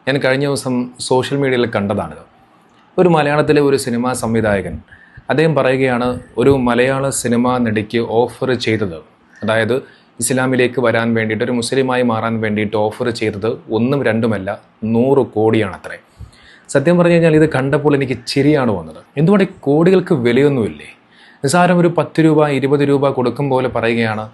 ഞാൻ കഴിഞ്ഞ ദിവസം സോഷ്യൽ മീഡിയയിൽ കണ്ടതാണിത്. ഒരു മലയാളത്തിലെ ഒരു സിനിമാ സംവിധായകൻ അദ്ദേഹം പറയുകയാണ്, ഒരു മലയാള സിനിമാ നടിക്ക് ഓഫർ ചെയ്തത്, അതായത് ഇസ്ലാമിലേക്ക് വരാൻ വേണ്ടിയിട്ട്, ഒരു മുസ്ലിമായി മാറാൻ വേണ്ടിയിട്ട് ഓഫർ ചെയ്തത് ഒന്നും രണ്ടുമല്ല 100 കോടിയാണത്രേ. സത്യം പറഞ്ഞു കഴിഞ്ഞാൽ ഇത് കണ്ടപ്പോൾ എനിക്ക് ചിരിയാണ് വന്നത്. എന്തുകൊണ്ട് കോടികൾക്ക് വിലയൊന്നുമില്ലേ? നിസ്സാരം ഒരു 10 രൂപ 20 രൂപ കൊടുക്കും പോലെ പറയുകയാണ്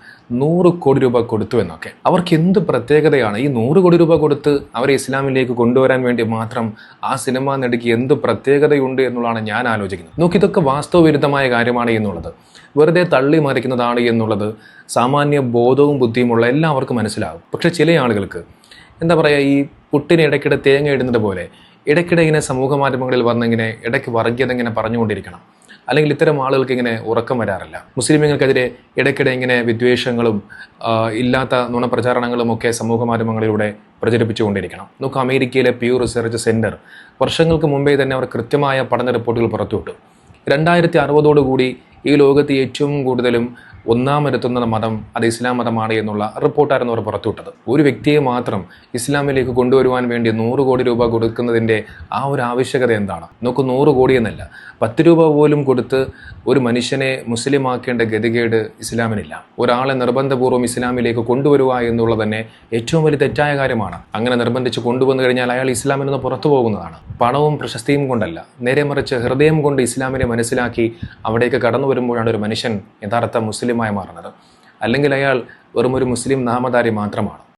100 കോടി രൂപ കൊടുത്തു എന്നൊക്കെ. അവർക്ക് എന്ത് പ്രത്യേകതയാണ്? ഈ 100 കോടി രൂപ കൊടുത്ത് അവരെ ഇസ്ലാമിലേക്ക് കൊണ്ടുവരാൻ വേണ്ടി മാത്രം ആ സിനിമാ നടിക്ക് എന്ത് പ്രത്യേകതയുണ്ട് എന്നുള്ളതാണ് ഞാൻ ആലോചിക്കുന്നത്. നോക്കിയതൊക്കെ വാസ്തവവിരുദ്ധമായ കാര്യമാണ് എന്നുള്ളത്, വെറുതെ തള്ളി മറിക്കുന്നതാണ് എന്നുള്ളത് സാമാന്യ ബോധവും ബുദ്ധിയുമുള്ള എല്ലാവർക്കും മനസ്സിലാകും. പക്ഷെ ചില ആളുകൾക്ക് എന്താ പറയുക, ഈ പുട്ടിന് ഇടയ്ക്കിടെ തേങ്ങ ഇടുന്നത് പോലെ ഇടയ്ക്കിടെ ഇങ്ങനെ സമൂഹ മാധ്യമങ്ങളിൽ വന്നിങ്ങനെ ഇടയ്ക്ക് വർഗീയത ഇങ്ങനെ പറഞ്ഞുകൊണ്ടിരിക്കണം. അല്ലെങ്കിൽ ഇത്തരം ആളുകൾക്ക് ഇങ്ങനെ ഉറക്കം വരാറില്ല. മുസ്ലിമുകൾക്കെതിരെ ഇടയ്ക്കിടെ ഇങ്ങനെ വിദ്വേഷങ്ങളും ഇല്ലാത്ത നുണപ്രചാരണങ്ങളും ഒക്കെ സമൂഹ മാധ്യമങ്ങളിലൂടെ പ്രചരിപ്പിച്ചുകൊണ്ടിരിക്കണം. നമുക്ക് അമേരിക്കയിലെ പ്യൂ റിസർച്ച് സെൻറ്റർ വർഷങ്ങൾക്ക് മുമ്പേ തന്നെ അവർ കൃത്യമായ പഠന റിപ്പോർട്ടുകൾ പുറത്തുവിട്ടു. 2060 ഈ ലോകത്ത് ഏറ്റവും കൂടുതലും ഒന്നാമതെത്തുന്ന മതം അത് ഇസ്ലാം മതമാണ് എന്നുള്ള റിപ്പോർട്ടായിരുന്നു അവർ പുറത്തുവിട്ടത്. ഒരു വ്യക്തിയെ മാത്രം ഇസ്ലാമിലേക്ക് കൊണ്ടുവരുവാൻ വേണ്ടി 100 കോടി രൂപ കൊടുക്കുന്നതിൻ്റെ ആ ഒരു ആവശ്യകത എന്താണ്? നമുക്ക് 100 കോടി എന്നല്ല, 10 രൂപ പോലും കൊടുത്ത് ഒരു മനുഷ്യനെ മുസ്ലിമാക്കേണ്ട ഗതികേട് ഇസ്ലാമിനില്ല. ഒരാളെ നിർബന്ധപൂർവ്വം ഇസ്ലാമിലേക്ക് കൊണ്ടുവരുക എന്നുള്ളത് തന്നെ ഏറ്റവും വലിയ തെറ്റായ കാര്യമാണ്. അങ്ങനെ നിർബന്ധിച്ച് കൊണ്ടുവന്നു കഴിഞ്ഞാൽ അയാൾ ഇസ്ലാമിൽ നിന്ന് പുറത്തു പോകുന്നതാണ്. പണവും പ്രശസ്തിയും കൊണ്ടല്ല, നേരെ മറിച്ച് ഹൃദയം കൊണ്ട് ഇസ്ലാമിനെ മനസ്സിലാക്കി അവിടേക്ക് കടന്നു വരുമ്പോഴാണ് ഒരു മനുഷ്യൻ യഥാർത്ഥ മുസ്ലിമായി മാറുന്നത്. അല്ലെങ്കിൽ അയാൾ വെറും ഒരു മുസ്ലിം നാമധാരി മാത്രമാണ്.